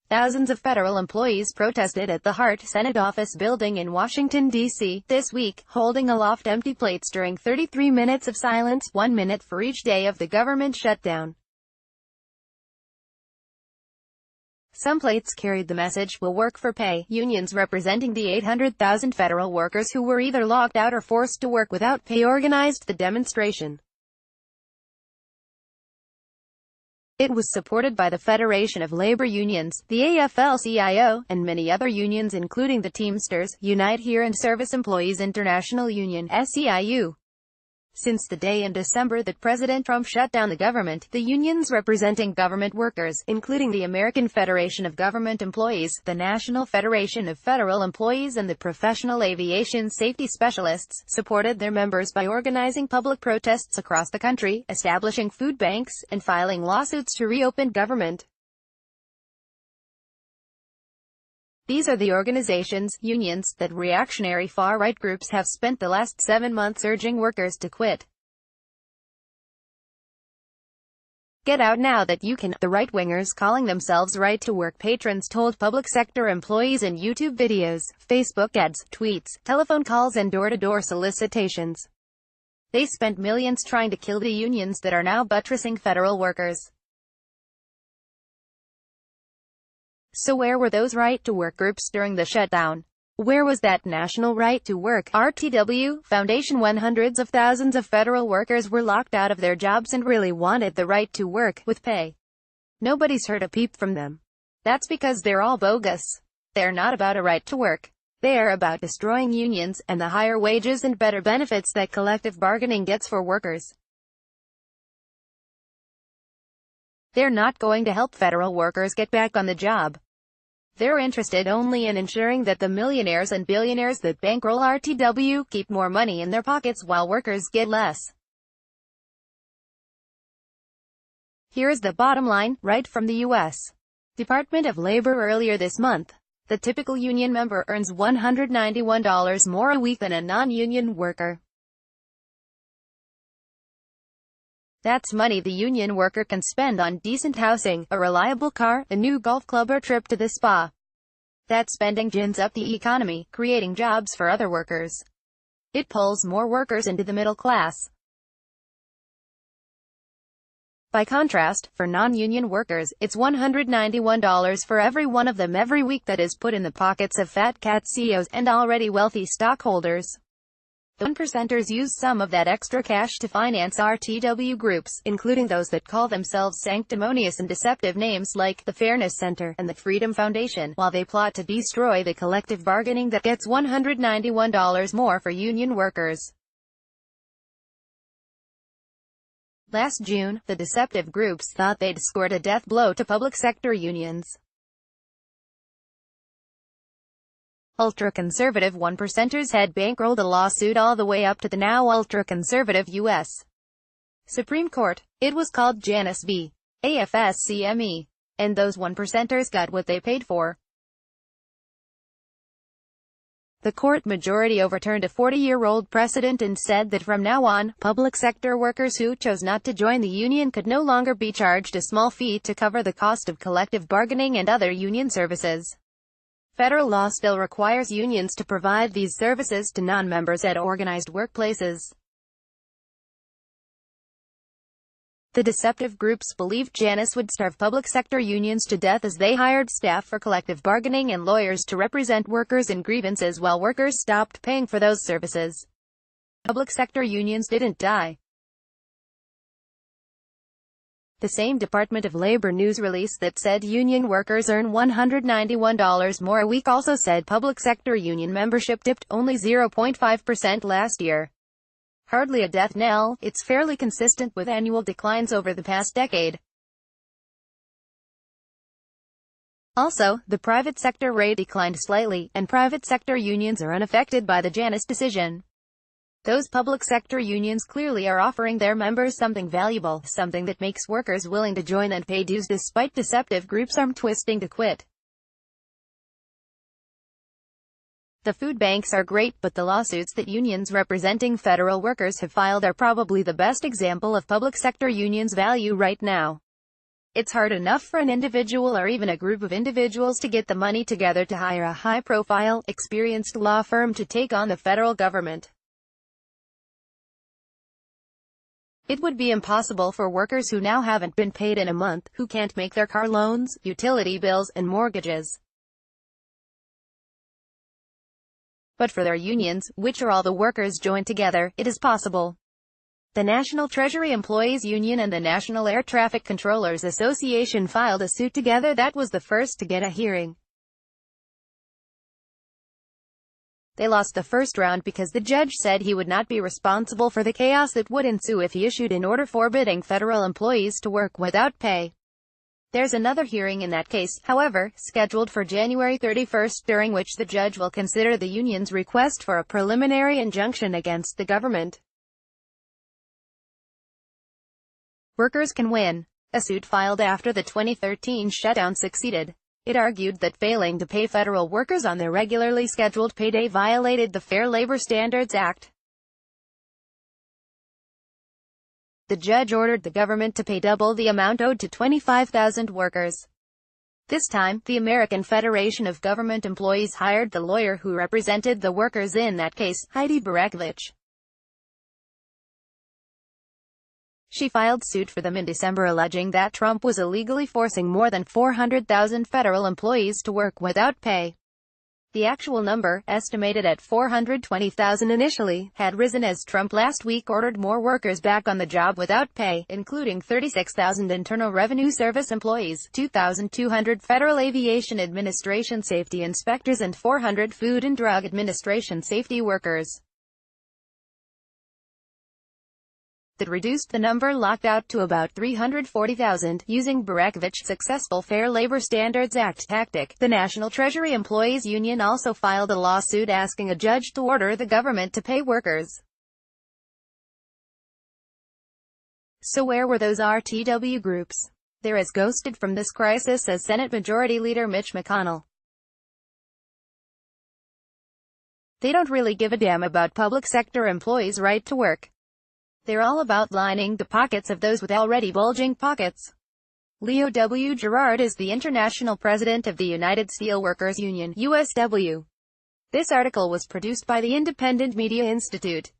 Thousands of federal employees protested at the Hart Senate Office Building in Washington, D.C., this week, holding aloft empty plates during 33 minutes of silence, 1 minute for each day of the government shutdown. Some plates carried the message, "We'll work for pay." Unions representing the 800,000 federal workers who were either locked out or forced to work without pay organized the demonstration. It was supported by the Federation of Labor Unions, the AFL-CIO, and many other unions including the Teamsters, Unite Here and Service Employees International Union, SEIU. Since the day in December that President Trump shut down the government, the unions representing government workers, including the American Federation of Government Employees, the National Federation of Federal Employees and the Professional Aviation Safety Specialists, supported their members by organizing public protests across the country, establishing food banks, and filing lawsuits to reopen government. These are the organizations, unions, that reactionary far-right groups have spent the last 7 months urging workers to quit. Get out now that you can, the right-wingers calling themselves right-to-work patrons told public sector employees in YouTube videos, Facebook ads, tweets, telephone calls and door-to-door solicitations. They spent millions trying to kill the unions that are now buttressing federal workers. So where were those right-to-work groups during the shutdown? Where was that National Right to Work (RTW) Foundation when hundreds of thousands of federal workers were locked out of their jobs and really wanted the right to work, with pay? Nobody's heard a peep from them. That's because they're all bogus. They're not about a right to work. They're about destroying unions, and the higher wages and better benefits that collective bargaining gets for workers. They're not going to help federal workers get back on the job. They're interested only in ensuring that the millionaires and billionaires that bankroll RTW keep more money in their pockets while workers get less. Here's the bottom line, right from the U.S. Department of Labor earlier this month. The typical union member earns $191 more a week than a non-union worker. That's money the union worker can spend on decent housing, a reliable car, a new golf club or trip to the spa. That spending gins up the economy, creating jobs for other workers. It pulls more workers into the middle class. By contrast, for non-union workers, it's $191 for every one of them every week that is put in the pockets of fat cat CEOs and already wealthy stockholders. The 1%ers use some of that extra cash to finance RTW groups, including those that call themselves sanctimonious and deceptive names like the Fairness Center and the Freedom Foundation, while they plot to destroy the collective bargaining that gets $191 more for union workers. Last June, the deceptive groups thought they'd scored a death blow to public sector unions. Ultra-conservative 1%ers had bankrolled a lawsuit all the way up to the now ultra-conservative U.S. Supreme Court. It was called Janus v. AFL-CIO. And those 1%ers got what they paid for. The court majority overturned a 40-year-old precedent and said that from now on, public sector workers who chose not to join the union could no longer be charged a small fee to cover the cost of collective bargaining and other union services. Federal law still requires unions to provide these services to non-members at organized workplaces. The deceptive groups believed Janus would starve public sector unions to death as they hired staff for collective bargaining and lawyers to represent workers in grievances while workers stopped paying for those services. Public sector unions didn't die. The same Department of Labor news release that said union workers earn $191 more a week also said public sector union membership dipped only 0.5% last year. Hardly a death knell, it's fairly consistent with annual declines over the past decade. Also, the private sector rate declined slightly, and private sector unions are unaffected by the Janus decision. Those public sector unions clearly are offering their members something valuable, something that makes workers willing to join and pay dues despite deceptive groups arm twisting to quit. The food banks are great, but the lawsuits that unions representing federal workers have filed are probably the best example of public sector unions' value right now. It's hard enough for an individual or even a group of individuals to get the money together to hire a high-profile, experienced law firm to take on the federal government. It would be impossible for workers who now haven't been paid in a month, who can't make their car loans, utility bills, and mortgages. But for their unions, which are all the workers joined together, it is possible. The National Treasury Employees Union and the National Air Traffic Controllers Association filed a suit together that was the first to get a hearing. They lost the first round because the judge said he would not be responsible for the chaos that would ensue if he issued an order forbidding federal employees to work without pay. There's another hearing in that case, however, scheduled for January 31st, during which the judge will consider the union's request for a preliminary injunction against the government. Workers can win. A suit filed after the 2013 shutdown succeeded. It argued that failing to pay federal workers on their regularly scheduled payday violated the Fair Labor Standards Act. The judge ordered the government to pay double the amount owed to 25,000 workers. This time, the American Federation of Government Employees hired the lawyer who represented the workers in that case, Heidi Barakovich. She filed suit for them in December alleging that Trump was illegally forcing more than 400,000 federal employees to work without pay. The actual number, estimated at 420,000 initially, had risen as Trump last week ordered more workers back on the job without pay, including 36,000 Internal Revenue Service employees, 2,200 Federal Aviation Administration safety inspectors and 400 Food and Drug Administration safety workers. That reduced the number locked out to about 340,000, using Barakovich's successful Fair Labor Standards Act tactic. The National Treasury Employees Union also filed a lawsuit asking a judge to order the government to pay workers. So where were those RTW groups? They're as ghosted from this crisis as Senate Majority Leader Mitch McConnell. They don't really give a damn about public sector employees' right to work. They're all about lining the pockets of those with already bulging pockets. Leo W. Gerard is the international president of the United Steelworkers Union, USW. This article was produced by the Independent Media Institute.